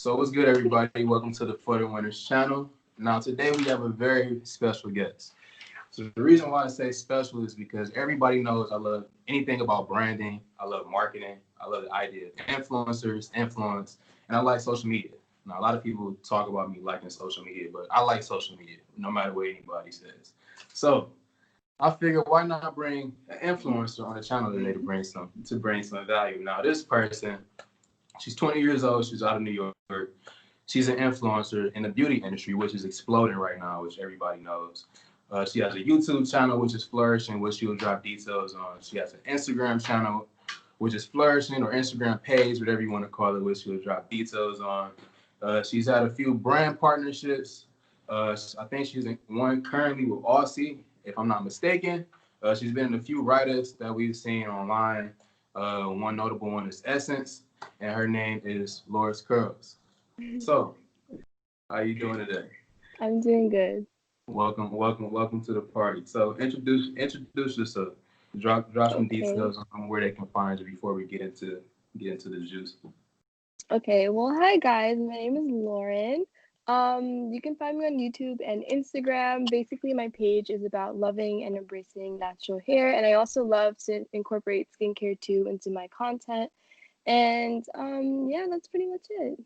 So what's good, everybody? Welcome to the For the Winners channel. Now, today we have a very special guest. So the reason why I say special is because everybody knows I love anything about branding. I love marketing. I love the idea of influencers, influence, and I like social media. Now, a lot of people talk about me liking social media, but I like social media, no matter what anybody says. So I figured, why not bring an influencer on the channel today to bring some value. Now, this person, she's 20 years old. She's out of New York. She's an influencer in the beauty industry, which is exploding right now, which everybody knows. She has a YouTube channel, which is flourishing, which she'll drop details on. She has an Instagram channel, which is flourishing, or Instagram page, whatever you want to call it, which she'll drop details on. She's had a few brand partnerships. I think she's in one currently with Aussie, if I'm not mistaken. She's been in a few write-ups that we've seen online. One notable one is Essence, and her name is LaursCurls. So, how you doing today? I'm doing good. Welcome to the party. So, introduce yourself. Drop some Okay. details on where they can find you before we get into the juice. Okay. Well, hi guys. My name is Lauren. You can find me on YouTube and Instagram. Basically, my page is about loving and embracing natural hair, and I also love to incorporate skincare too into my content. And yeah, that's pretty much it.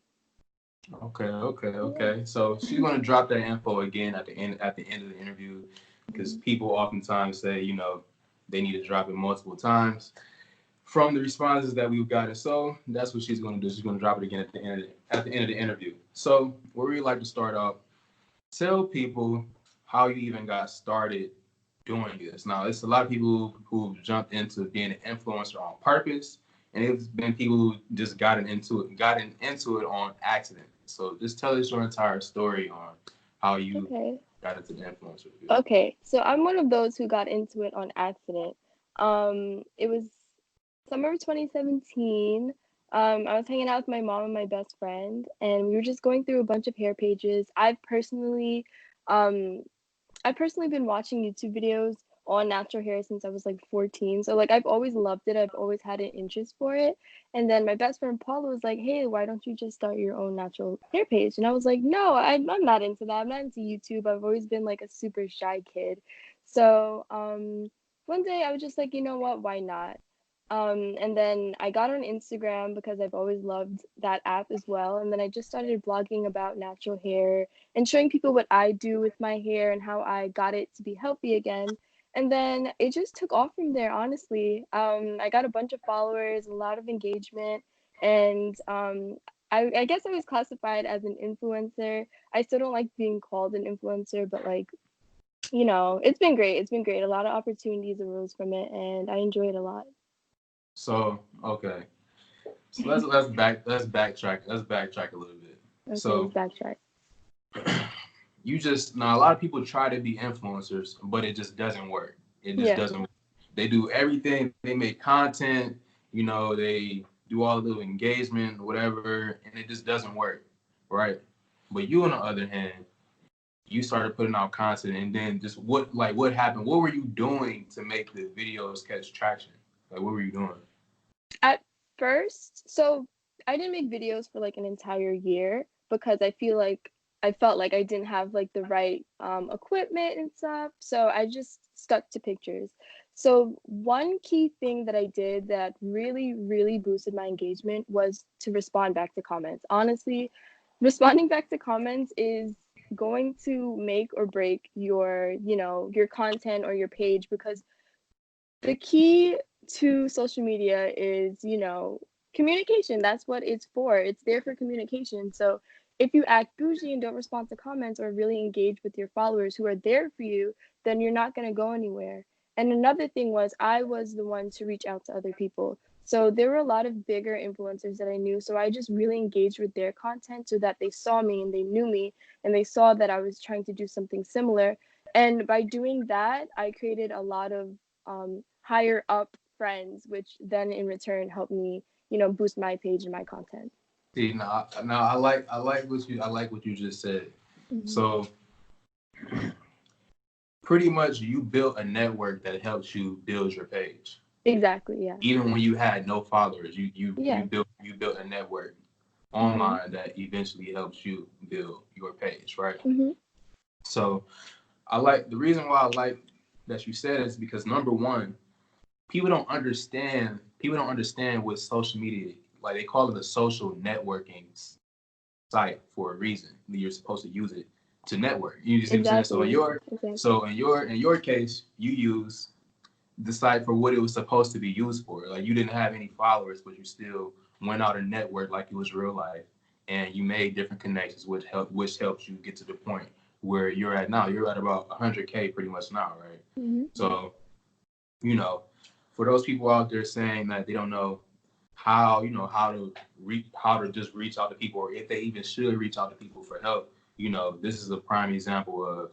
Yeah. Okay. So she's gonna drop that info again at the end of the interview, because Mhm. people oftentimes say, they need to drop it multiple times from the responses that we've gotten. So that's what she's gonna do. She's gonna drop it again at the end of the interview. So where we like to start off, tell people how you even got started doing this. Now, it's a lot of people who've jumped into being an influencer on purpose, and it's been people who just gotten into it on accident. So just tell us your entire story on how you Okay. got into the influencer field. Okay. So I'm one of those who got into it on accident. It was summer of 2017. I was hanging out with my mom and my best friend, and we were just going through a bunch of hair pages. Um, I've personally been watching YouTube videos on natural hair since I was like 14. So like I've always loved it. I've always had an interest for it. And then my best friend Paula was like, "Hey, why don't you just start your own natural hair page?" And I was like, "No, I'm not into that. I'm not into YouTube. I've always been like a super shy kid." So one day I was just like, you know what? Why not? And then I got on Instagram because I've always loved that app as well. And then I just started blogging about natural hair and showing people what I do with my hair and how I got it to be healthy again. And then it just took off from there, honestly. I got a bunch of followers, a lot of engagement, and I guess I was classified as an influencer. I still don't like being called an influencer, but like, it's been great. It's been great. A lot of opportunities arose from it, and I enjoy it a lot. So okay, so let's backtrack a little bit. Okay, let's So backtrack. you just now a lot of people try to be influencers, but it just doesn't work. It just Yeah. doesn't. They do everything. They make content. They do all the little engagement, whatever, and it just doesn't work, right? But you, on the other hand, you started putting out content, and then just what happened? What were you doing to make the videos catch traction? Like, what were you doing? At first, so I didn't make videos for like an entire year because I felt like I didn't have like the right equipment and stuff. So I just stuck to pictures. So one key thing that I did that really, really boosted my engagement was to respond back to comments. Honestly, responding back to comments is going to make or break your content or your page because the key to social media is, communication. That's what it's for. It's there for communication. So if you act bougie and don't respond to comments or really engage with your followers who are there for you, then you're not going to go anywhere. And another thing was, I was the one to reach out to other people. So there were a lot of bigger influencers that I knew. So I just really engaged with their content so that they saw me and they knew me and they saw that I was trying to do something similar. And by doing that, I created a lot of higher up friends, which then in return helped me, boost my page and my content. See, now I like what you just said. Hmm. So pretty much, you built a network that helps you build your page. Exactly. Yeah. Even when you had no followers, you you Yeah. you built you built a network. online that eventually helps you build your page, right? Mm-hmm. So I like the reason why I like that you said is because number one, people don't understand what social media, like they call it a social networking site for a reason. You're supposed to use it to network. You see what I'm saying? So Exactly. Exactly. in your case, you use the site for what it was supposed to be used for. Like you didn't have any followers, but you still went out and networked like it was real life, and you made different connections, which helps you get to the point where you're at now. You're at about 100K pretty much now, right? Mm-hmm. So you know, for those people out there saying that they don't know how how to just reach out to people, or if they even should reach out to people for help, this is a prime example of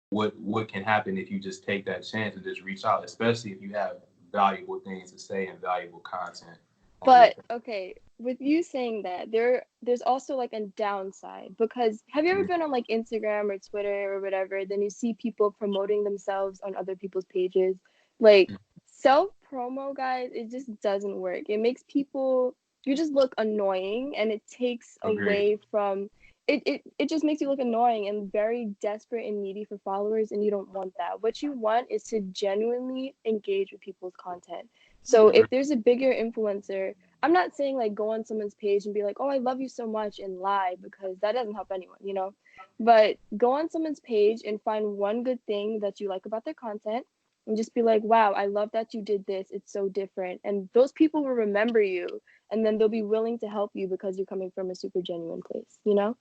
what can happen if you just take that chance and just reach out, especially if you have valuable things to say and valuable content on your But page. okay, with you saying that, there's also like a downside because have you ever been on like Instagram or Twitter or whatever, then you see people promoting themselves on other people's pages. Like self promo, guys, it just doesn't work. It makes people you just look annoying and it takes Agreed. away from it just makes you look annoying and very desperate and needy for followers, and you don't want that. What you want is to genuinely engage with people's content. So Agreed. if there's a bigger influencer, I'm not saying like go on someone's page and be like, "Oh, I love you so much," and lie, because that doesn't help anyone, you know? But go on someone's page and find one good thing that you like about their content and just be like, "Wow, I love that you did this. It's so different." And those people will remember you, and then they'll be willing to help you because you're coming from a super genuine place, you know?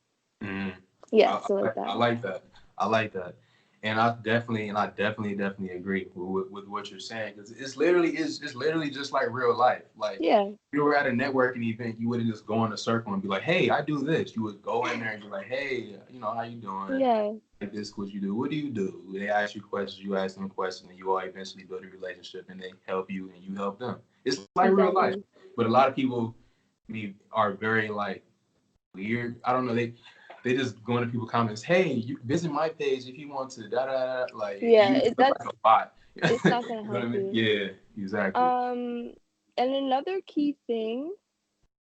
Mm. Yeah, so like I that. like that. I like that, and I definitely agree with what you're saying, because it's literally just like real life. Like Yeah. if you were at a networking event, you wouldn't just go in a circle and be like, "Hey, I do this." You would go in there and be like, "Hey, how you doing? Yeah. Like this, what you do? What do you do?" They ask you questions, you ask them questions, and you all eventually build a relationship, and they help you, and you help them. It's like real life, Exactly. but a lot of people are very like weird. I don't know. They just go into people's comments. Hey, you visit my page if you want to. Da da da. Like Yeah, you look like that's a bot. it's You not gonna know what I help mean? you. Yeah, exactly. Um, and another key thing,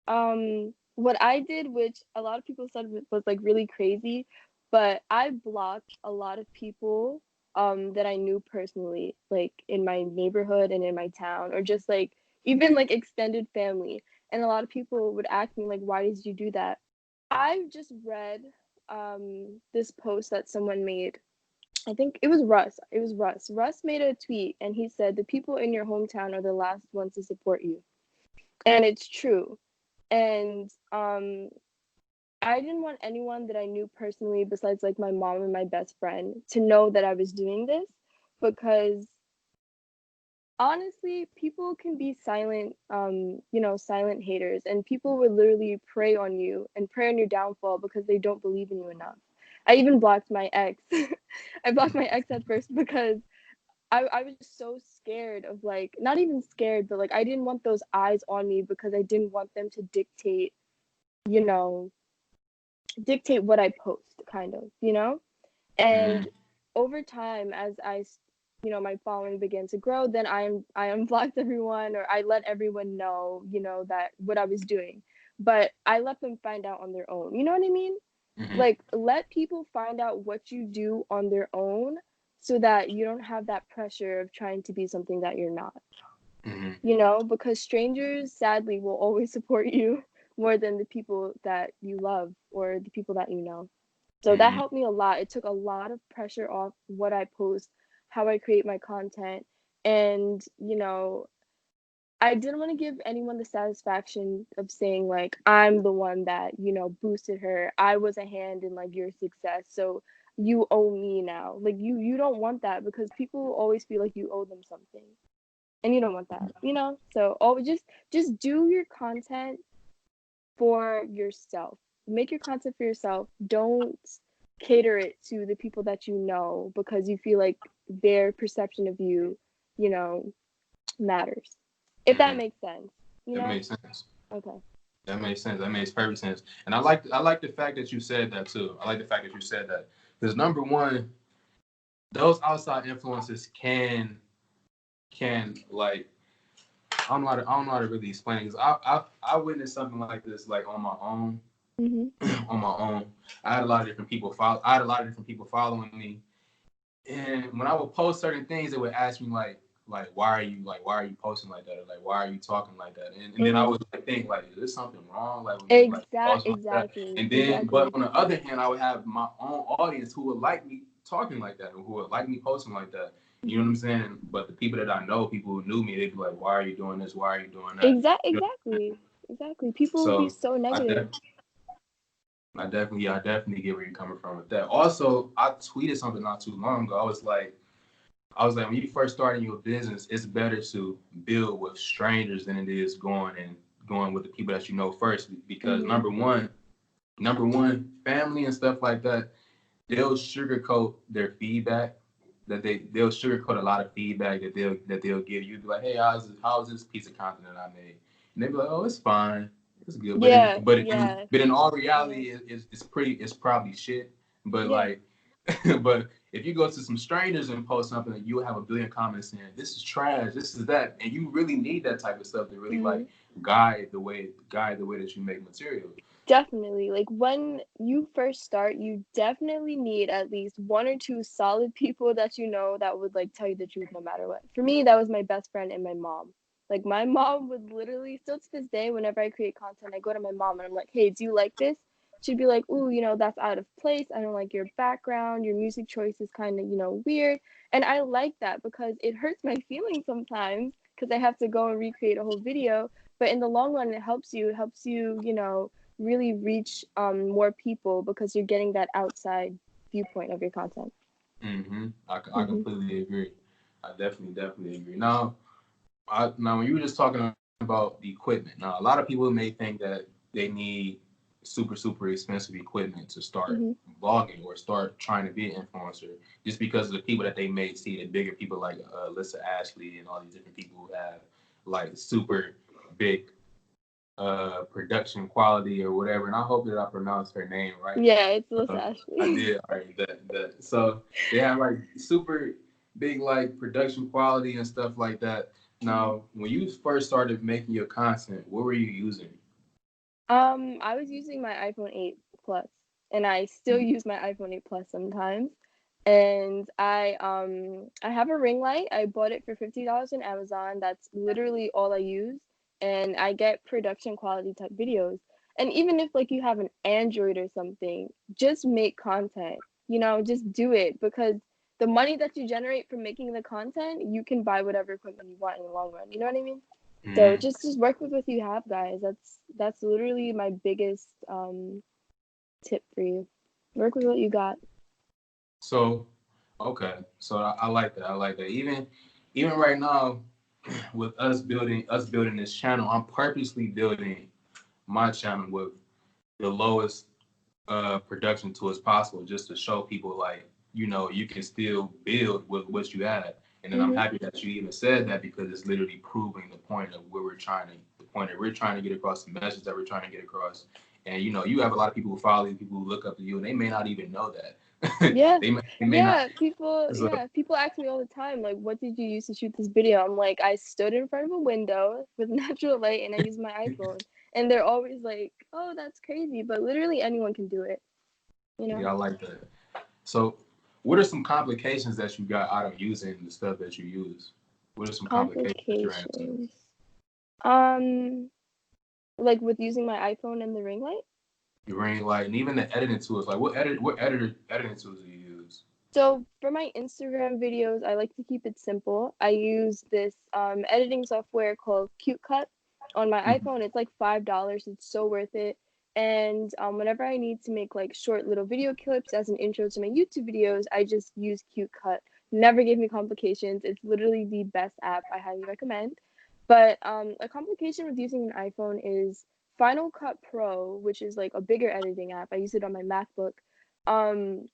what I did, which a lot of people said was like really crazy, but I blocked a lot of people that I knew personally, like in my neighborhood and in my town, or just like even like extended family. And a lot of people would ask me like, "Why did you do that?" I just read this post that someone made. I think it was Russ. It was Russ. Russ made a tweet and he said, "The people in your hometown are the last ones to support you." And it's true. And I didn't want anyone that I knew personally besides like my mom and my best friend to know that I was doing this, because honestly, people can be silent, silent haters, and people would literally prey on you and prey on your downfall because they don't believe in you enough. I even blocked my ex. I blocked my ex at first because I was just so scared of, like, not even scared, but like I didn't want those eyes on me because I didn't want them to you know, dictate what I post, kind of, you know? And Mm, over time, as my following began to grow, then I unblocked everyone, or I let everyone know, that what I was doing. But I let them find out on their own. You know what I mean? mm-hmm, Like, let people find out what you do on their own so that you don't have that pressure of trying to be something that you're not. mm-hmm, Because strangers sadly will always support you more than the people that you love or the people that you know. So that mm-hmm, helped me a lot. It took a lot of pressure off what I post, how I create my content. And, I didn't want to give anyone the satisfaction of saying like I'm the one that, boosted her. I was a hand in like your success. So you owe me now. Like you don't want that, because people will always feel like you owe them something. And you don't want that. So always just do your content for yourself. Make your content for yourself. Don't cater it to the people that you know because you feel like their perception of you, you know, matters. If that mm-hmm. makes sense, you That know? makes sense. Okay. That makes sense. That makes perfect sense. And I like the fact that you said that too. I like the fact that you said that, because number one, those outside influences can like I don't know how to really explain it, because I witnessed something like this like on my own. Mm-hmm. on my own. I had a lot of different people follow. I had a lot of different people following me, and when I would post certain things, they would ask me why are you posting like that, or like why are you talking like that, and then I Mm-hmm. would think like, is there something wrong like with me like posting like that? Exactly. And then, but Exactly. on the other hand, I would have my own audience who would like me talking like that, or who would like me posting like that. You know what Mm-hmm. I'm saying? But the people that I know, people who knew me, they'd be like, "Why are you doing this? Why are you doing that?" You know? Exactly. Exactly. People will be So so I negative. I definitely get where you're coming from with that. Also, I tweeted something not too long ago. I was like, when you first starting your business, it's better to build with strangers than it is going with the people that you know first. Because Mm-hmm. number one, family and stuff like that, they'll sugarcoat their feedback. They'll sugarcoat a lot of feedback that they'll give you. Be like, hey, how's this piece of content that I made? And they'll be like, oh, it's fine, it's good. Yeah. Yeah. But in all Yeah. reality, it's probably shit. But Yeah. like, but if you go to some strangers and post something, you'll have a billion comments saying this is trash, this is that, and you really need that type of stuff to really Mm-hmm. like guide the way that you make material. Definitely. Like when you first start, you definitely need at least one or two solid people that you know that would like tell you the truth no matter what. For me, that was my best friend and my mom. Like my mom would literally still to this day, whenever I create content, I go to my mom and I'm like, "Hey, do you like this?" She'd be like, "Ooh, that's out of place. I don't like your background. Your music choice is kind of, weird." And I like that because it hurts my feelings sometimes because I have to go and recreate a whole video. But in the long run, it helps you. It helps you, really reach more people because you're getting that outside viewpoint of your content. I Hmm. completely agree. I definitely agree. Now when you were just talking about the equipment, now a lot of people may think that they need super expensive equipment to start Hmm. blogging or start trying to be an influencer, just because of the people that they may see, the bigger people like Alyssa Ashley and all these different people who have like super big production quality or whatever. And I hope that I pronounced her name right. Yeah, it's Alyssa I Ashley. did. All right. That. So they have like super big like production quality and stuff like that. Hmm. Now, when you first started making your content, what were you using? I was using my iPhone 8 Plus, and I still use my iPhone 8 Plus sometimes. And I have a ring light. I bought it for $50 on Amazon. That's literally all I use, and I get production quality type videos. And even if like you have an Android or something, just make content. Just do it because the money that you generate from making the content, you can buy whatever equipment you want in the long run. You know what I mean? So Mm. just work with what you have, guys. That's literally my biggest tip for you. Work with what you got. So, okay. So I like that. I like that. Even right now, with us building this channel, I'm purposely building my channel with the lowest production to as possible, just to show people like you can still build with what you have. And then I'm Mhm. happy that you even said that, because it's literally proving the point of where the point that we're trying to get across, the message that we're trying to get across. And you have a lot of people who follow you, people who look up to you, and they may not even know that. Yeah. They may not. So People ask me all the time like what did you use to shoot this video? I'm like I stood in front of a window with natural light and I used my iPhone. And they're always like, "Oh, that's crazy." But literally anyone can do it, you know? yeah, I like that. So what are some complications that you got out of using the stuff that you use? What are some complications that you ran into? Complications. Um like with using my iPhone and the ring light? Your ring light, and even the editing tools. Like what editing tools do you use? So for my Instagram videos, I like to keep it simple. I use this editing software called CuteCut on my iPhone. It's like $5. It's so worth it. And whenever I need to make like short little video clips as an intro to my YouTube videos, I just use CuteCut. Never give me complications. It's literally the best app. I highly recommend. But a complication with using an iPhone is Final Cut Pro, which is like a bigger editing app. I use it on my MacBook. Um,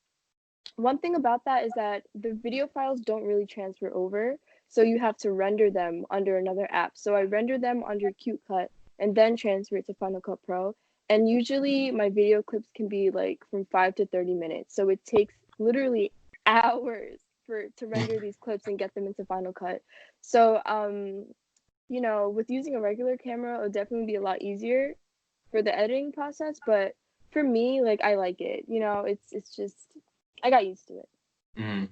One thing about that is that the video files don't really transfer over, so you have to render them under another app. So I render them under CuteCut and then transfer it to Final Cut Pro. And usually my video clips can be like from 5 to 30 minutes. So it takes literally hours for to render these clips and get them into Final Cut. So with using a regular camera, it'll definitely be a lot easier for the editing process, but for me, like I like it. You know, it's just I got used to it. Mm-hmm.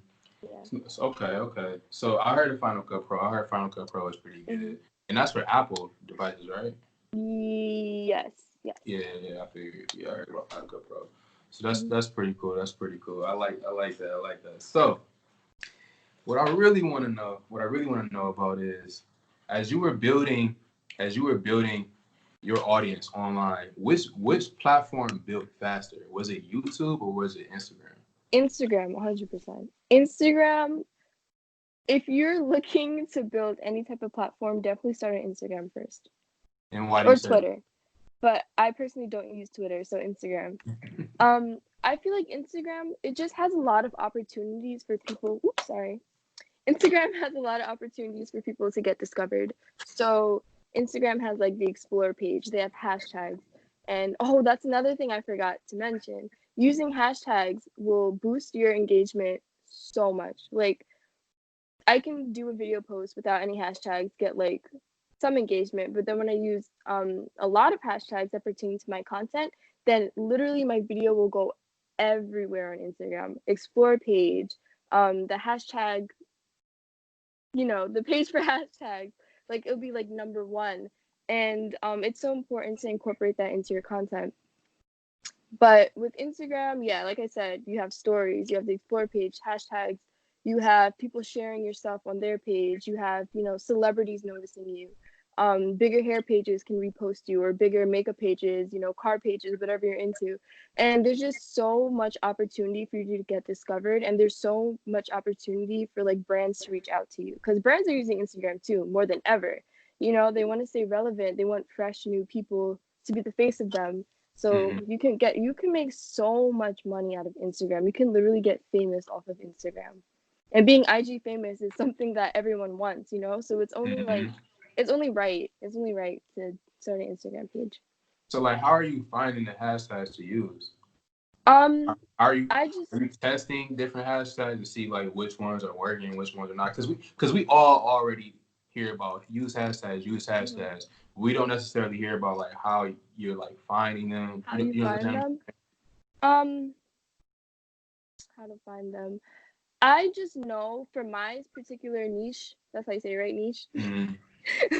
Yeah. Okay. So I heard of Final Cut Pro. I heard Final Cut Pro is pretty Hmm. good, and that's for Apple devices, right? Yes. Yes. Yeah. I figured. Yeah, I heard about Final Cut Pro. So that's Hmm. that's pretty cool. That's pretty cool. I like that. I like that. So what I really want to know about is, as you were building, as you were building your audience online, which platform built faster? Was it YouTube or was it Instagram? Instagram, 100%. Instagram. If you're looking to build any type of platform, definitely start on Instagram first And why do you or say Twitter. But I personally don't use Twitter, so Instagram. that? I feel like Instagram, it just has a lot of opportunities for people. Oops, sorry. Instagram has a lot of opportunities for people to get discovered. So Instagram has like the explore page. They have hashtags. And oh, that's another thing I forgot to mention. Using hashtags will boost your engagement so much. Like I can do a video post without any hashtags, get like some engagement, but then when I use a lot of hashtags that pertain to my content, then literally my video will go everywhere on Instagram. Explore page, the hashtag, the page for hashtags, like it'll be like number one. And it's so important to incorporate that into your content. But with Instagram, yeah, like I said, you have stories, you have the explore page, hashtags, you have people sharing your stuff on their page, you have, celebrities noticing you. Bigger hair pages can repost you, or bigger makeup pages, car pages, whatever you're into. And there's just so much opportunity for you to get discovered. And there's so much opportunity for like brands to reach out to you, because brands are using Instagram too, more than ever. They want to stay relevant, they want fresh new people to be the face of them. So Mhm. you can make so much money out of Instagram. You can literally get famous off of Instagram. And being IG famous is something that everyone wants. So Mhm. it's only right. It's only right to start an Instagram page. So like, how are you finding the hashtags to use? Um Are you I just are you testing different hashtags to see like which ones are working, which ones are not? Because we all already hear about use Mhm. hashtags. We don't necessarily hear about like how you're like finding them. How You do know, you you know what find I'm them? Um how to find them. I just know for my particular niche, that's how you say it, right? Niche. saying?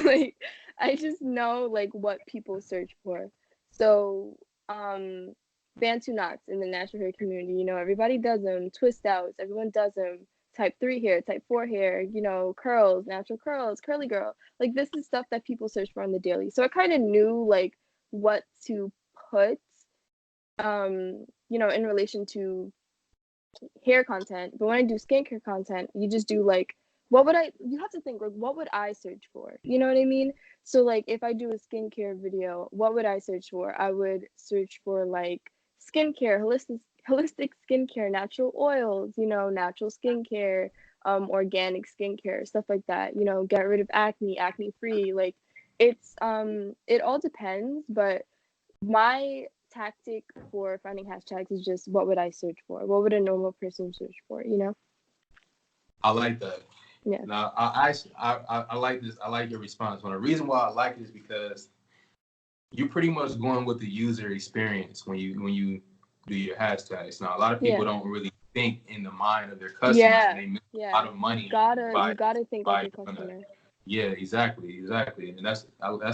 Like I just know like what people search for. So um Bantu knots in the natural hair community, everybody does them. Twist outs, everyone does them. Type 3 hair, type 4 hair, curls, natural curls, curly girl. Like this is stuff that people search for on the daily. So I kind of knew like what to put in relation to hair content. But when I do skincare content, you just do like, you have to think like, what would I search for? You know what I mean? So like if I do a skincare video, what would I search for? I would search for like skincare, holistic skincare, natural oils, natural skincare, organic skincare, stuff like that. Get rid of acne, acne free. Like it all depends, but my tactic for finding hashtags is just what would I search for? What would a normal person search for? I like that. Yeah. Now, I like this. I like your response. Well, the reason why I like it is because you're pretty much going with the user experience when you do your hashtags. Now, a lot of people Yeah. don't really think in the mind of their customers, and Yeah. they make a Yeah. lot of You money gotta by you gotta think like by your doing that. customer. Yeah, exactly, and that's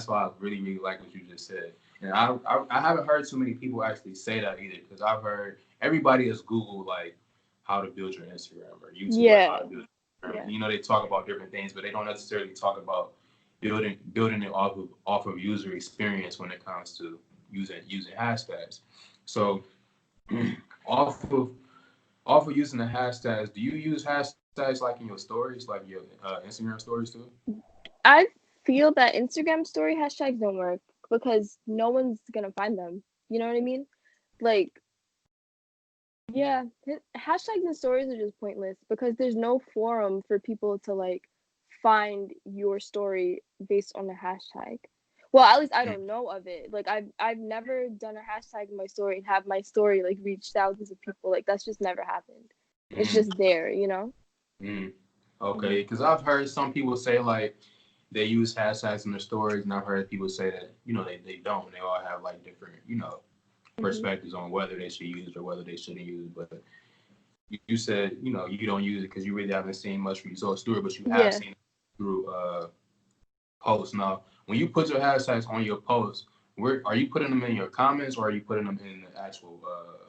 why I really like what you just said. And I haven't heard too many people actually say that either, because I've heard everybody has Googled like how to build your Instagram or YouTube, like how Yeah. to build. Yeah. They talk about different things, but they don't necessarily talk about building it off of user experience when it comes to using hashtags. So off of off of using the hashtags, do you use hashtags like in your stories, like your Instagram stories too? I feel that Instagram story hashtags don't work because no one's gonna find them. You know what I mean? Like, yeah, hashtags and stories are just pointless because there's no forum for people to like find your story based on a hashtag. Well, at least I don't know of it. Like I've never done a hashtag in my story and have my story like reach thousands of people. Like that's just never happened. It's Mm, just there. mm. Mhm. Okay, because I've heard some people say like they use hashtags in their stories, and I've heard people say that they don't. They all have like different perspectives on whether they should use it or whether they shouldn't use it. But you said, you know, you don't use it because you really haven't seen much results through it, but you have Yeah. seen it through posts. Now, when you put your hashtags on your posts, where are you putting them in your comments or are you putting them in the actual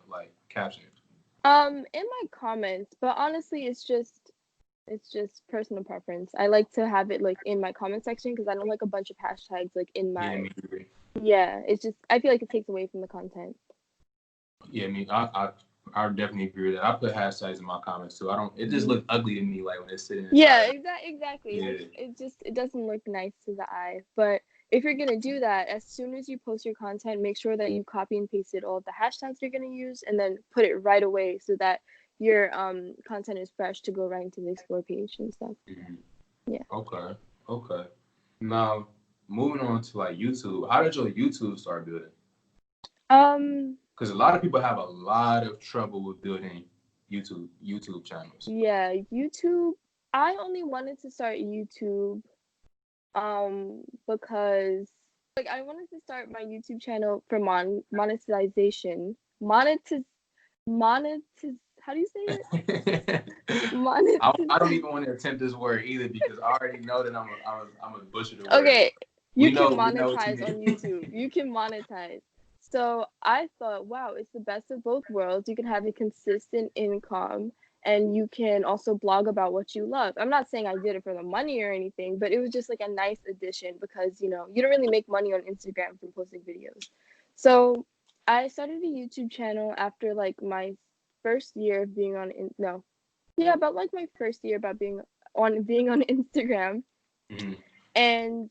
like captions? In my comments, but honestly, it's just personal preference. I like to have it like in my comment section because I don't like a bunch of hashtags like in Yeah, my. me agree. Yeah, it's just I feel like it takes away from the content. Yeah, I definitely agree with that. I put hashtags in my comments too. I don't. It just Mhm. looks ugly to me, like when it's sitting Yeah, inside. exactly. Yeah. It doesn't look nice to the eye. But if you're gonna do that, as soon as you post your content, make sure that you copy and pasted all of the hashtags you're gonna use, and then put it right away so that your content is fresh to go right into the explore page and stuff. Mhm. Yeah. Okay. Okay. Now, moving on to like YouTube. How did your YouTube start building? Um. Because a lot of people have a lot of trouble with building YouTube channels. Yeah. YouTube. I only wanted to start YouTube because like I wanted to start my YouTube channel for monetization. Monetiz how do you say it? I Monetiz don't even want to attempt this word either because I already know that I'm a butcher the word. Okay, you We can know what you monetize on mean. YouTube. You can monetize. So I thought, wow, it's the best of both worlds. You can have a consistent income and you can also blog about what you love. I'm not saying I did it for the money or anything, but it was just like a nice addition because, you know, you don't really make money on Instagram from posting videos. So I started a YouTube channel after like my first year of being on, no, yeah, about like my first year about being on Instagram. Mhm. And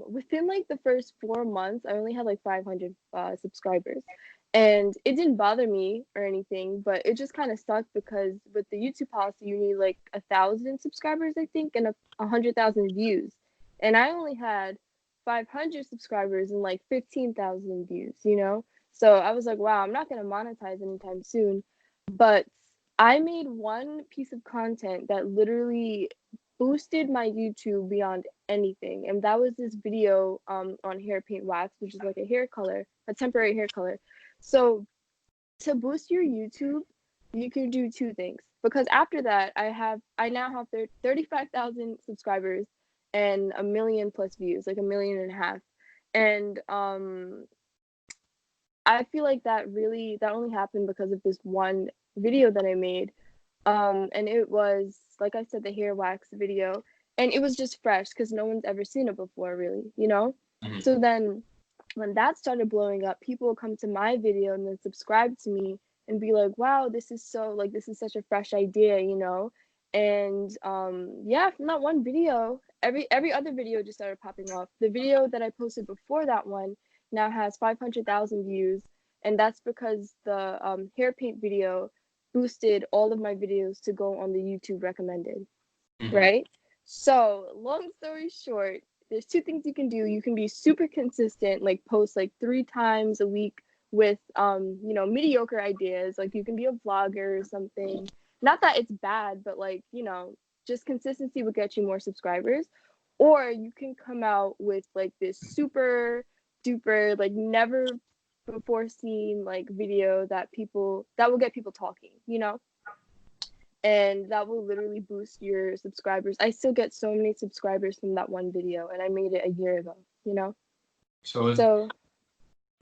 within like the first 4 months, I only had like 500 subscribers. And it didn't bother me or anything, but it just kind of sucked because with the YouTube policy, you need like 1,000 subscribers, I think, and 100,000 views. And I only had 500 subscribers and like 15,000 views, you know? So I was like, wow, I'm not going to monetize anytime soon. But I made one piece of content that literally boosted my YouTube beyond anything. And that was this video on hair paint wax, which is like a hair color, a temporary hair color. So to boost your YouTube, you can do two things. Because after that, I now have 35,000 subscribers and a million plus views, like a million and a half. And I feel like that only happened because of this one video that I made. And it was, like I said, the hair wax video. And it was just fresh because no one's ever seen it before, really, you know? Mhm. So then when that started blowing up, people would come to my video and then subscribe to me and be like, wow, this is such a fresh idea, you know? And yeah, from that one video, every other video just started popping off. The video that I posted before that one now has 500,000 views, and that's because the hair paint video boosted all of my videos to go on the YouTube recommended, Mhm. right? So, long story short, there's two things you can do. You can be super consistent, like post like 3 times a week with you know, mediocre ideas. Like you can be a vlogger or something. Not that it's bad, but like, you know, just consistency would get you more subscribers. Or you can come out with like this super duper like never before seen like video that will get people talking, you know? And that will literally boost your subscribers. I still get so many subscribers from that one video, and I made it a year ago, you know? So it So,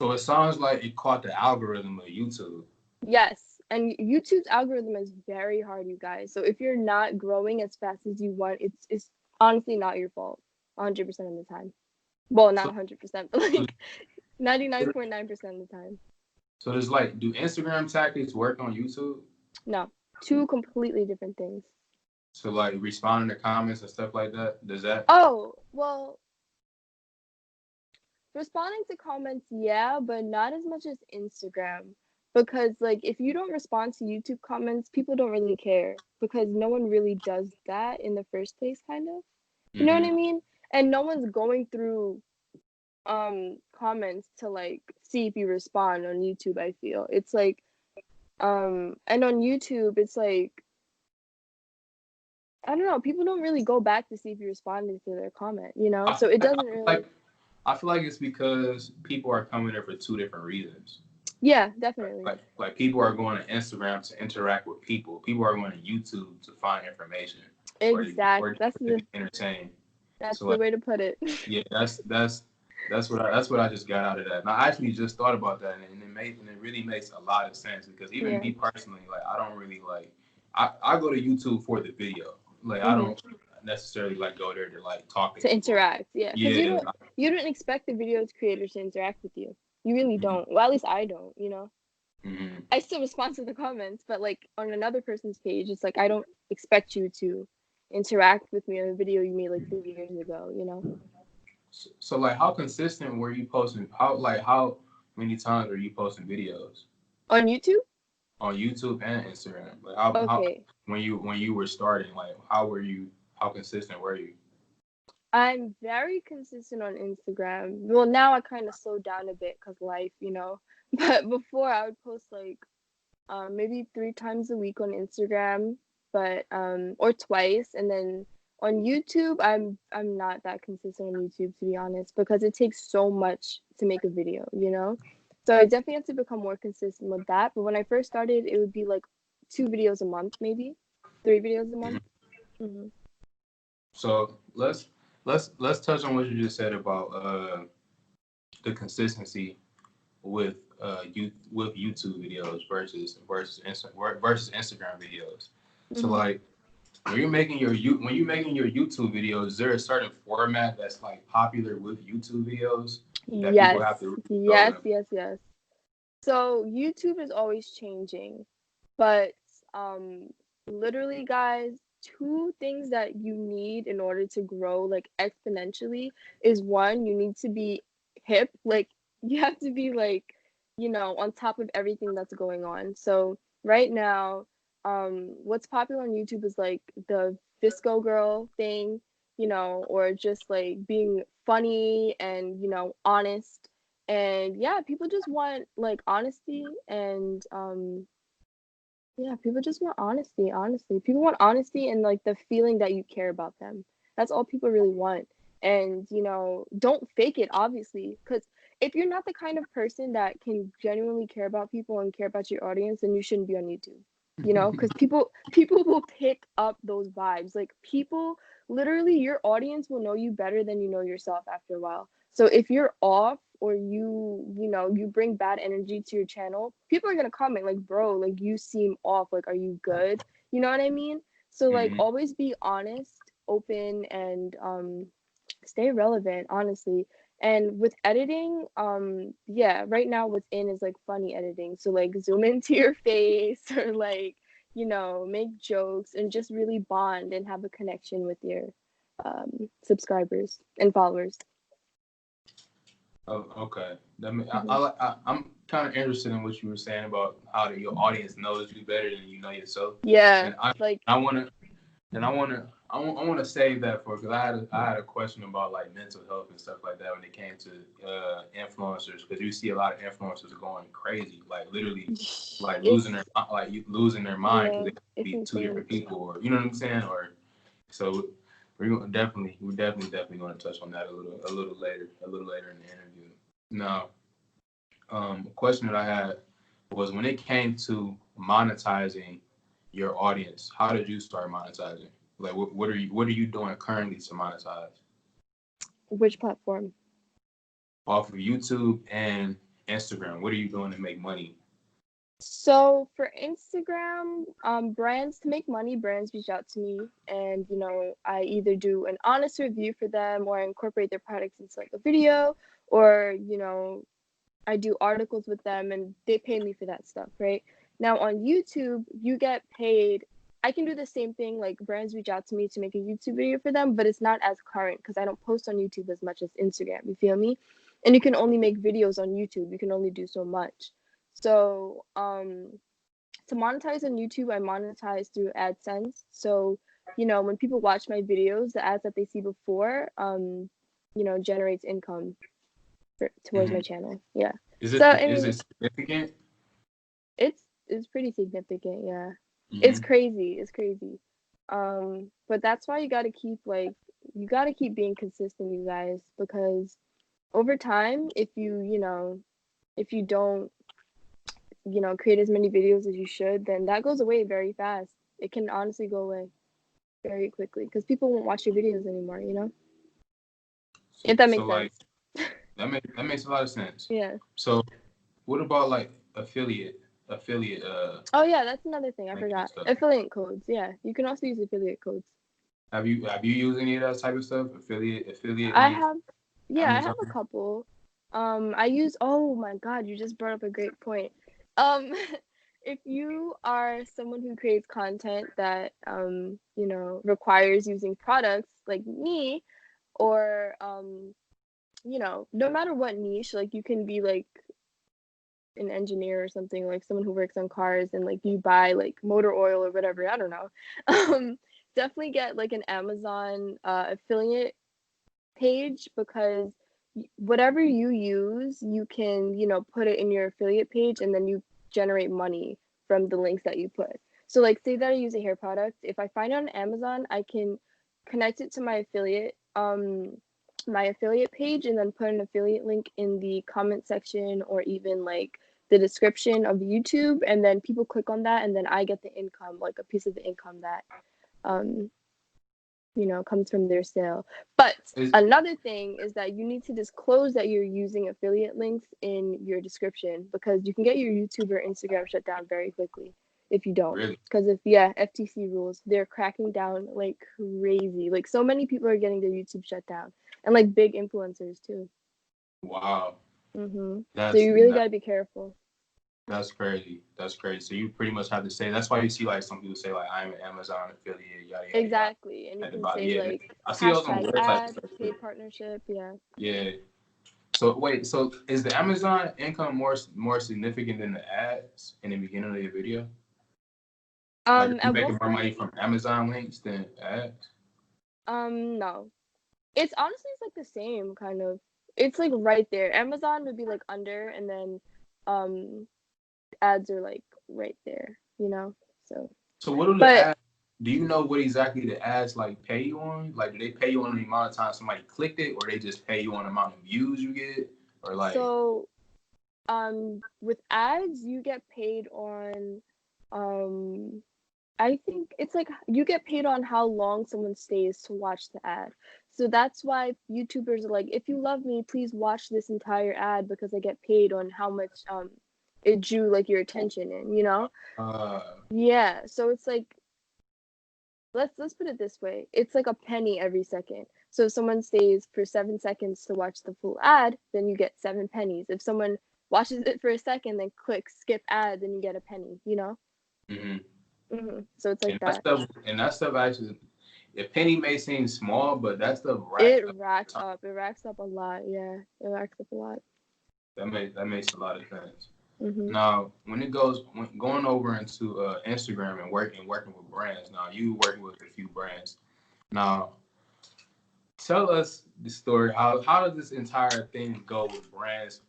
so it sounds like it caught the algorithm of YouTube. yes. And YouTube's algorithm is very hard, you guys. So if you're not growing as fast as you want, it's honestly not your fault 100% of the time. Well, not So 100%, but like 99.9% of the time. so there's like, do Instagram tactics work on YouTube? No, two completely different things. So like responding to comments and stuff like that. Does that? Oh, well, responding to comments, yeah, but not as much as Instagram. Because like if you don't respond to YouTube comments, people don't really care because no one really does that in the first place, kind of. You know what Mm-hmm. I mean? And no one's going through comments to like see if you respond on YouTube, I feel. It's like and on YouTube it's like I don't know, people don't really go back to see if you responded to their comment, you know? I So feel it like, doesn't really. I feel like it's because people are coming there for two different reasons. Yeah, definitely. Like people are going to Instagram to interact with people. People are going to YouTube to find information or That's to the be entertained. that's So the like way to put it. yeah, that's what I just got out of that. And I actually just thought about that, and it really makes a lot of sense because even Yeah. me personally, like I don't really like I go to YouTube for the video. Like I Hmm. don't necessarily like go there to like talk to To people. interact, yeah, because Yeah. you don't expect the videos creators to interact with you. You really Mhm. don't. Well, at least I don't. You know, Mhm. I still respond to the comments, but like on another person's page, it's like I don't expect you to interact with me on a video you made like 3 years ago. You know, So like, how consistent were you posting? How many times were you posting videos on YouTube. on YouTube and Instagram? Like how Okay, when you were starting, like how consistent were you? I'm very consistent on Instagram. Well, now I kind of slowed down a bit because life, you know. But before I would post like maybe 3 times a week on Instagram, but or twice, and then on YouTube, I'm not that consistent on YouTube to be honest because it takes so much to make a video, you know. So I definitely have to become more consistent with that. But when I first started, it would be like 2 videos a month, maybe 3 videos a month. Hmm. So let's touch on what you just said about the consistency with with YouTube videos versus Instagram videos. So Hmm. like when you're making your YouTube videos, is there a certain format that's like popular with YouTube videos that people Yes, have to really go yes, and yes, yes. So YouTube is always changing, but um literally guys, two things that you need in order to grow like exponentially is one, you need to be hip, like you have to be like, you know, on top of everything that's going on. So right now, what's popular on YouTube is like the Visco girl thing, you know, or just like being funny and, you know, honest. And yeah, people just want like honesty and yeah, people just want honesty, honestly. People want honesty and like the feeling that you care about them. That's all people really want. And you know, don't fake it obviously, cuz if you're not the kind of person that can genuinely care about people and care about your audience, then you shouldn't be on YouTube. You know, cuz people will pick up those vibes. Like people literally your audience will know you better than you know yourself after a while. So if you're off or you know, you bring bad energy to your channel, people are gonna comment like, bro, like you seem off. Like, are you good? You know what I mean? So like Mhm. always be honest, open, and stay relevant, honestly. And with editing, yeah, right now what's in is like funny editing. So like zoom into your face or like, you know, make jokes and just really bond and have a connection with your subscribers and followers. Oh, okay. That mean, Hmm. I'm kind of interested in what you were saying about how your audience knows you better than you know yourself, Yeah, and like I want to I want to save that for because I had a question about like mental health and stuff like that when it came to influencers because you see a lot of influencers going crazy like literally it's losing their mind because yeah, they have to it's be two insane. different people or you know what I'm saying or so we're definitely going to touch on that a little later in the interview. Now, a question that I had was when it came to monetizing your audience, how did you start monetizing? Like, what are you doing currently to monetize Which platform? off of YouTube and Instagram? What are you doing to make money? So for Instagram, brands to make money, brands reach out to me, and you know, I either do an honest review for them, or I incorporate their products into like a video, or you know, I do articles with them, and they pay me for that stuff, right? Now on YouTube, you get paid. I can do the same thing, like brands reach out to me to make a YouTube video for them, but it's not as current because I don't post on YouTube as much as Instagram. You feel me? And you can only make videos on YouTube. You can only do so much. So, to monetize on YouTube, I monetize through AdSense. So, you know, when people watch my videos, the ads that they see before, you know, generates income towards my Hmm. channel. Yeah. Is So, it I is mean, it significant? it's pretty significant. Yeah. It's Hmm. crazy. It's crazy. But that's why you got to keep like you got to keep being consistent, you guys, because over time, if you, you know, if you don't you know, create as many videos as you should, then that goes away very fast. It can honestly go away very quickly because people won't watch your videos anymore, you know? If that So makes like sense. that makes a lot of sense. Yeah. So what about like affiliate Oh yeah, that's another thing I linking and forgot. stuff? Affiliate codes. Yeah, you can also use affiliate codes. Have you used any of that type of stuff? Affiliate I links, have, yeah, I Amazon? have a couple. I use. Oh my God, you just brought up a great point. Um, if you are someone who creates content that you know, requires using products like me, or you know, no matter what niche, like you can be like an engineer or something, like someone who works on cars and like you buy like motor oil or whatever, I don't know. Um, definitely get like an Amazon affiliate page because whatever you use, you can, you know, put it in your affiliate page and then you generate money from the links that you put. So like say that I use a hair product, if I find it on Amazon, I can connect it to my affiliate page and then put an affiliate link in the comment section or even like the description of YouTube, and then people click on that and then I get the income, like a piece of the income that um you know, comes from their sale. But Is another thing is that you need to disclose that you're using affiliate links in your description because you can get your YouTube or Instagram shut down very quickly if you don't. really Because if, yeah, FTC rules, they're cracking down like crazy. Like so many people are getting their YouTube shut down, and like big influencers too. wow. So That's you really got to be careful. that's crazy. That's crazy. So you pretty much have to say that's why you see like some people say like I'm an Amazon affiliate, yada yada yada. Exactly. And you At the can bottom. say Yeah. like I see those on hashtag websites and ads, stuff too. paid partnership. Yeah. Yeah. So wait, so is the Amazon income more significant than the ads in the beginning of your video? Like are I you will making more money say, from Amazon links than ads? no. It's honestly it's like the same kind of. It's like right there. Amazon would be like under, and then um ads are like right there, you know? So, So what do the but ads do you know what exactly the ads like pay you on? Like do they pay you on the amount of time somebody clicked it or they just pay you on the amount of views you get? Or like so with ads you get paid on um I think it's like you get paid on how long someone stays to watch the ad. So that's why YouTubers are like, if you love me, please watch this entire ad because I get paid on how much it drew like your attention in, you know? uh Yeah. So it's like let's put it this way. It's like a penny every second. So if someone stays for 7 seconds to watch the full ad, then you get 7 pennies. If someone watches it for a second, then clicks skip ad, then you get a penny, you know? mhm. So it's like that. And that stuff actually a penny may seem small, but that stuff racks It up racks time. up. It racks up a lot. Yeah, it racks up a lot. That makes a lot of sense. Mhm. Now, when going over into Instagram and working with brands. Now, you working with a few brands. Now, tell us the story. How does this entire thing go with brands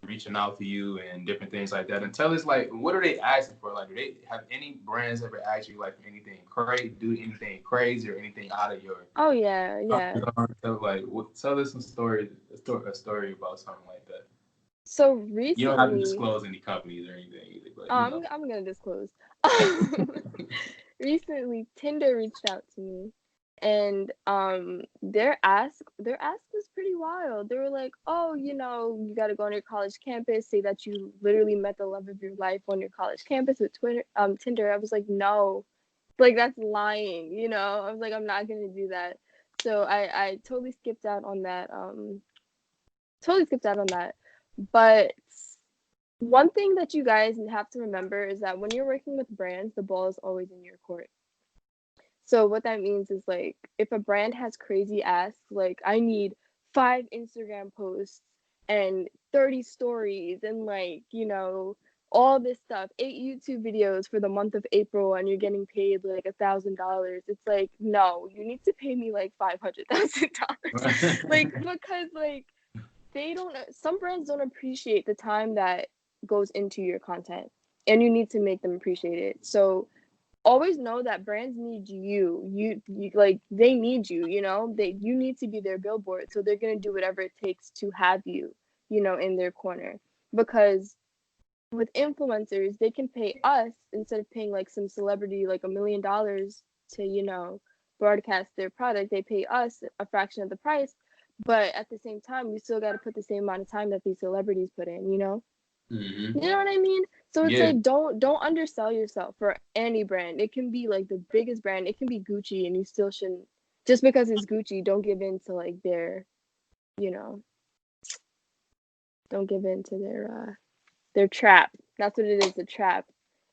reaching out to you and different things like that? And tell us like what are they asking for? Like, do they have any brands ever asked you like anything crazy, do anything crazy or anything out of your Oh yeah, yeah. tell like tell us some story, a story about something like that. So You don't have to recently, disclose any companies or anything either, but oh, you I'm know. I'm gonna disclose. Recently, Tinder reached out to me, and their ask was pretty wild. They were like, "Oh, you know, you got to go on your college campus, say that you literally met the love of your life on your college campus with Tinder." I was like, "No, like that's lying," you know. I was like, "I'm not gonna do that." So I totally skipped out on that. Totally skipped out on that. But one thing that you guys have to remember is that when you're working with brands, the ball is always in your court. So what that means is like if a brand has crazy asks, like I need 5 Instagram posts and 30 stories and like, you know, all this stuff, 8 YouTube videos for the month of April and you're getting paid like $1,000. It's like, no, you need to pay me like $500,000. Like because like they don't some brands don't appreciate the time that goes into your content and you need to make them appreciate it. So always know that brands need you like they need you, you know, you need to be their billboard, so they're going to do whatever it takes to have you, you know, in their corner because with influencers, they can pay us instead of paying like some celebrity like $1 million to, broadcast their product. They pay us a fraction of the price, but at the same time, we still got to put the same amount of time that these celebrities put in, you know? Mm-hmm. You know what I mean? So it's Yeah. like don't undersell yourself for any brand. It can be like the biggest brand. It can be Gucci, and you still shouldn't, just because it's Gucci, don't give in to like you know, don't give in to their trap. That's what it is, a trap.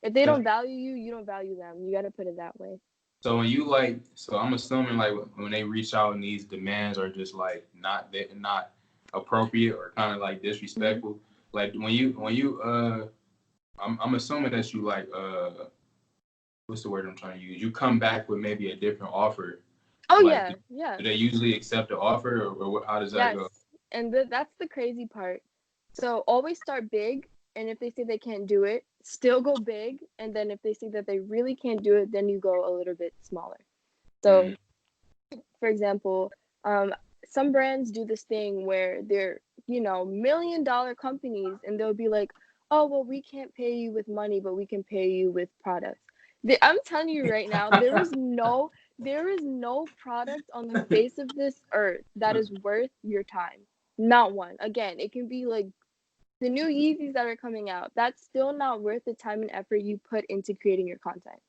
If they don't value you, you don't value them. You got to put it that way. So when you like, so I'm assuming like when they reach out and these demands are just like not appropriate or kind of like disrespectful. Mm-hmm. Like when you I'm assuming that you like what's the word I'm trying to use? You come back with maybe a different offer. Oh Like yeah. do they usually accept the offer or how does that Yes, go? and that's the crazy part. So always start big, and if they say they can't do it, still go big, and then if they say that they really can't do it, then you go a little bit smaller. So, for example, some brands do this thing where they're, $1 million companies, and they'll be like, oh, well, we can't pay you with money, but we can pay you with products. I'm telling you right now, there is no product on the face of this earth that is worth your time. Not one. Again, it can be like the new Yeezys that are coming out. That's still not worth the time and effort you put into creating your content.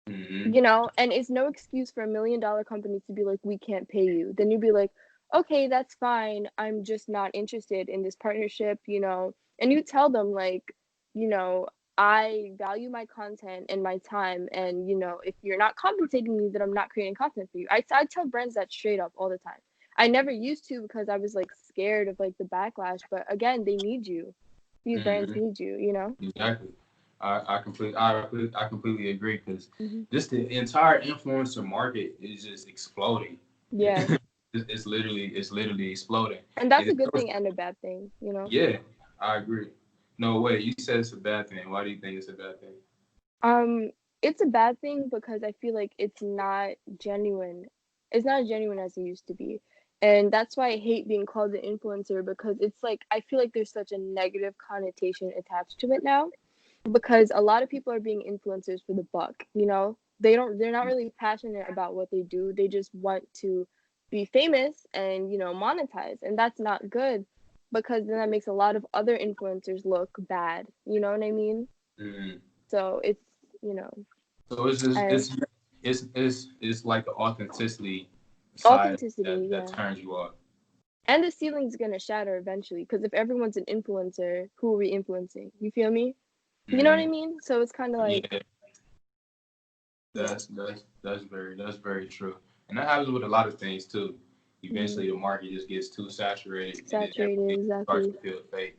Mm-hmm. And it's no excuse for $1 million company to be like, we can't pay you. Then you'd be like, okay, that's fine. I'm just not interested in this partnership, and you tell them like, you know, I value my content and my time. And, if you're not compensating me, then I'm not creating content for you. I tell brands that straight up all the time. I never used to because I was like scared of like the backlash. But again, they need you. These brands need you. Exactly. I completely agree because Mm-hmm. just the entire influencer market is just exploding. Yeah. It's literally exploding. And that's And a good thing and a bad thing. yeah, I agree. No way, you said it's a bad thing. Why do you think it's a bad thing? It's a bad thing because I feel like it's not genuine. It's not as genuine as it used to be. And that's why I hate being called an influencer, because it's like I feel like there's such a negative connotation attached to it now, because a lot of people are being influencers for the buck. They're not really passionate about what they do. They just want to be famous and, monetize. And that's not good, because then that makes a lot of other influencers look bad. You know what I mean? Mm. So you know, So it's just I it's like the authenticity side authenticity, that yeah. turns you off. And the ceiling's gonna shatter eventually, because if everyone's an influencer, who are we influencing? You feel me? You know what I mean? So it's kind of like, Yeah, yeah. that's very true, and that happens with a lot of things too. Eventually, the market just gets too saturated, and then Saturated, everything starts exactly. to feel fake.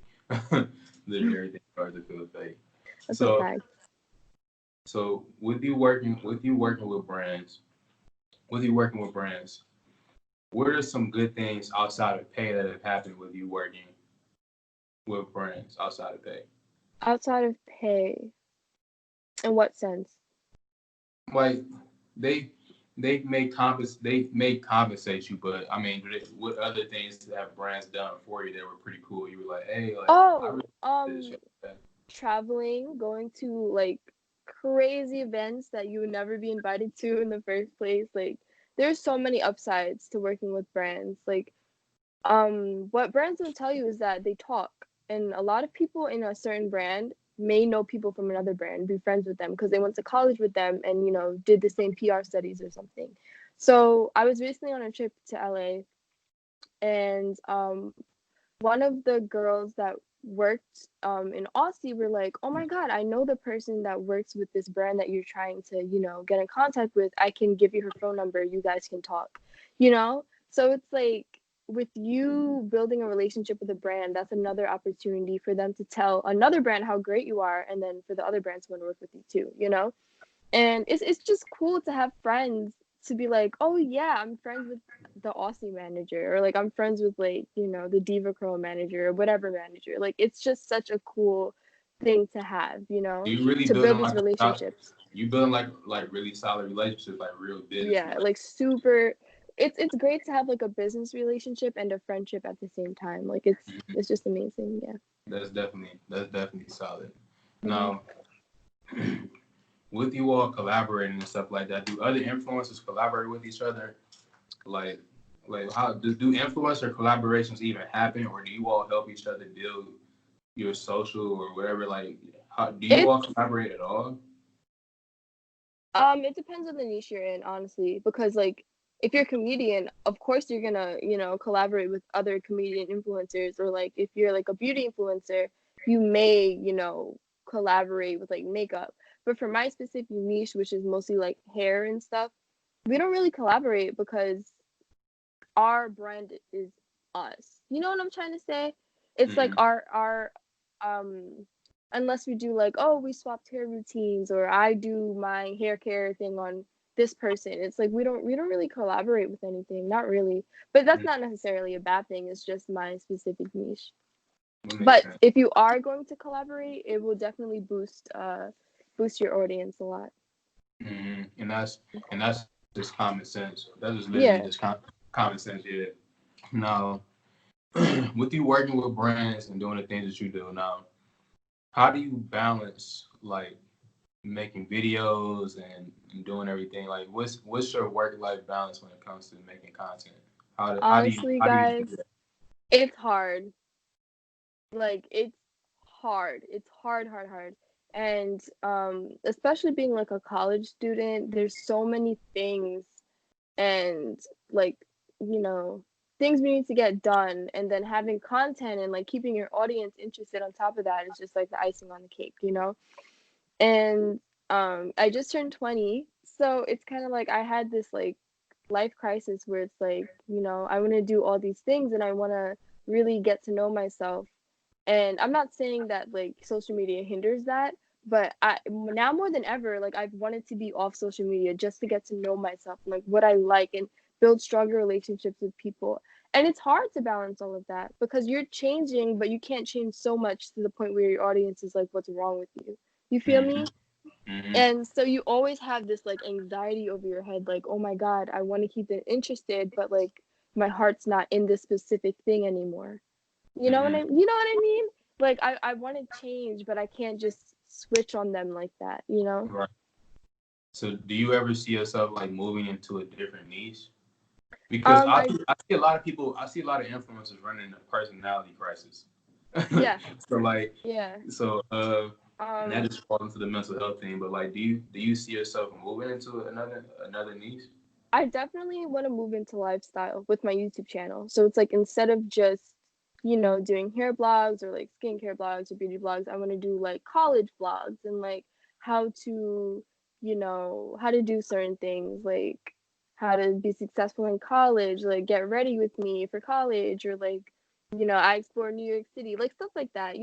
Literally, everything starts to feel fake. That's a So, fact. so with you working with brands, what are some good things outside of pay that have happened with you working with brands outside of pay? Outside of pay, in what sense? Like they they may compensate you, but I mean, what other things have brands done for you that were pretty cool? You were like, hey, like I Oh, really did this. traveling, going to like crazy events that you would never be invited to in the first place. Like, there's so many upsides to working with brands. Like, what brands don't tell you is that they talk, and a lot of people in a certain brand may know people from another brand, be friends with them because they went to college with them and did the same PR studies or something. So I was recently on a trip to LA, and one of the girls that worked in Aussie were like, oh my God, I know the person that works with this brand that you're trying to, get in contact with. I can give you her phone number. You guys can talk, you know? So it's like, with you building a relationship with a brand, that's another opportunity for them to tell another brand how great you are, and then for the other brands to want to work with you too. And it's just cool to have friends, to be like, oh yeah, I'm friends with the Aussie manager, or like I'm friends with like, the Diva Curl manager or whatever manager. Like, it's just such a cool thing to have, You really to build building these like relationships. you building like really solid relationships, like real business Yeah, relationships. like super. It's great to have like a business relationship and a friendship at the same time. Like, it's just amazing. Yeah. That's definitely solid. Mm-hmm. Now, with you all collaborating and stuff like that, do other influencers collaborate with each other? Like, how do influencer collaborations even happen, or do you all help each other build your social or whatever? Like, how do you all It's collaborate at all? It depends on the niche you're in, honestly, because like if you're a comedian, of course you're gonna, collaborate with other comedian influencers, or like if you're like a beauty influencer, you may, collaborate with like makeup. But for my specific niche, which is mostly like hair and stuff, we don't really collaborate because our brand is us. You know what I'm trying to say? It's like Mm-hmm. our um unless we do like, oh, we swapped hair routines, or I do my hair care thing on this person. It's like we don't really collaborate with anything, not really. But that's not necessarily a bad thing. It's just my specific niche. That makes But sense. if you are going to collaborate, it will definitely boost your audience a lot. And that's just common sense. That is literally just Yeah. common sense. Yeah. Now, with you working with brands and doing the things that you do now, how do you balance like making videos and doing everything? Like, what's your work life balance when it comes to making content? Honestly, How do you guys, do that? it's hard. Like it's hard. It's hard, hard, hard. And especially being like a college student, there's so many things, and like, you know, things we need to get done, and then having content and like keeping your audience interested on top of that is just like the icing on the cake. And I just turned 20, so it's kind of like I had this like life crisis where it's like, I want to do all these things and I want to really get to know myself. And I'm not saying that like social media hinders that, but I now more than ever, like I've wanted to be off social media just to get to know myself, like what I like, and build stronger relationships with people. And it's hard to balance all of that because you're changing, but you can't change so much to the point where your audience is like, what's wrong with you? You feel Mm-hmm. me? Mm-hmm. And so you always have this like anxiety over your head, like, oh my God, I want to keep them interested, but like my heart's not in this specific thing anymore. Mm-hmm. You know what I mean? Like I want to change, but I can't just switch on them like that? Right. So, do you ever see yourself like moving into a different niche? Because I I see a lot of people, I see a lot of influencers running a personality crisis. yeah, so like, yeah. so and that Um just falls into the mental health thing. But like, do you see yourself moving into another niche? I definitely want to move into lifestyle with my YouTube channel. So it's like instead of just, doing hair blogs or like skincare blogs or beauty blogs, I want to do like college blogs and like how to, how to do certain things, like how to be successful in college, like get ready with me for college, or like, I explore New York City, like stuff like that,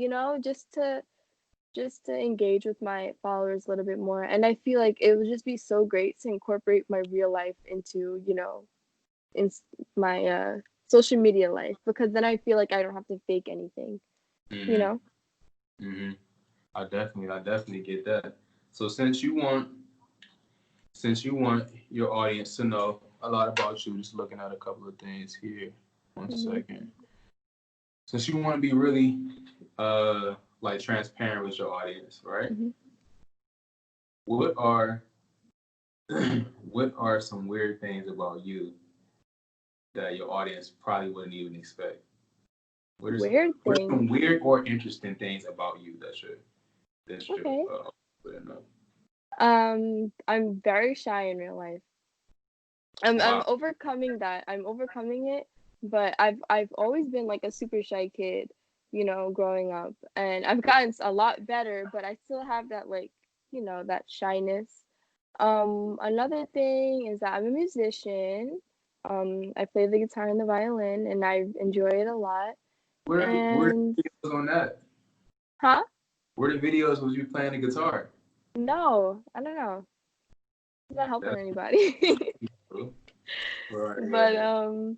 just to engage with my followers a little bit more. And I feel like it would just be so great to incorporate my real life into, in my social media life, because then I feel like I don't have to fake anything, you Mm-hmm. know? Mm-hmm. I definitely get that. So since you want your audience to know a lot about you, just looking at a couple of things here. One Hmm. second. Since you want to be really like transparent with your audience, right? Hmm. What are what are some weird things about you that your audience probably wouldn't even expect? What is Weird what are thing. some weird or interesting things about you that should Okay. let them know? I'm very shy in real life. I'm Wow. overcoming that. I'm overcoming it, but I've always been like a super shy kid, growing up, and I've gotten a lot better, but I still have that like, that shyness. Another thing is that I'm a musician. I play the guitar and the violin, and I enjoy it a lot. Where And the videos on that? huh? Where the videos was you playing the guitar? No, I don't know. I'm not helping That's anybody. cool. Right, right, But right.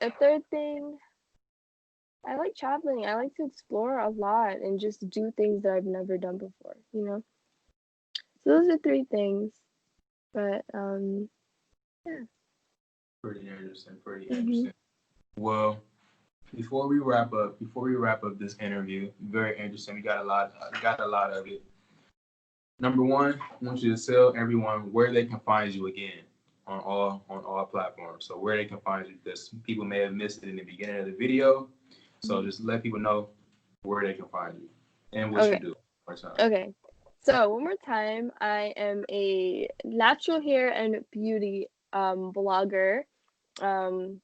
a third thing, I like traveling. I like to explore a lot and just do things that I've never done before. So those are three things. But yeah. Pretty interesting. Pretty Hmm. interesting. Well, before we wrap up this interview, very interesting. We got a lot of it. Number one, I want you to tell everyone where they can find you again on all platforms. So where they can find you, because people may have missed it in the beginning of the video. So just let people know where they can find you and what you Okay. do. One more time. Okay. So one more time, I am a natural hair and beauty blogger. Um,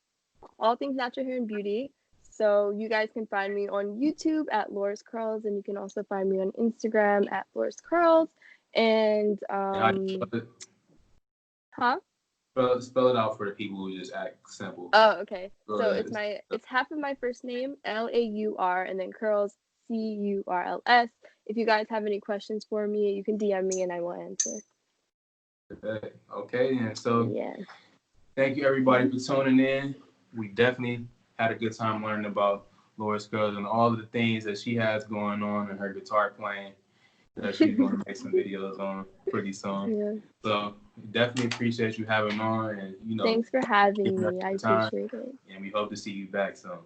all things natural hair and beauty. So you guys can find me on YouTube at LaursCurls, and you can also find me on Instagram at LaursCurls. And And how do you spell it? huh? Spell it out for the people who just act simple. Oh, okay. Go So ahead. it's half of my first name, Laur, and then curls, Curls. If you guys have any questions for me, you can DM me and I will answer. Okay, and so Yeah. thank you everybody for tuning in. We definitely had a good time learning about LaursCurls and all of the things that she has going on in her guitar playing that she's going to make some videos on pretty soon. Yeah. So definitely appreciate you having on, and Thanks for having giving us me. I your time. appreciate it. And we hope to see you back soon.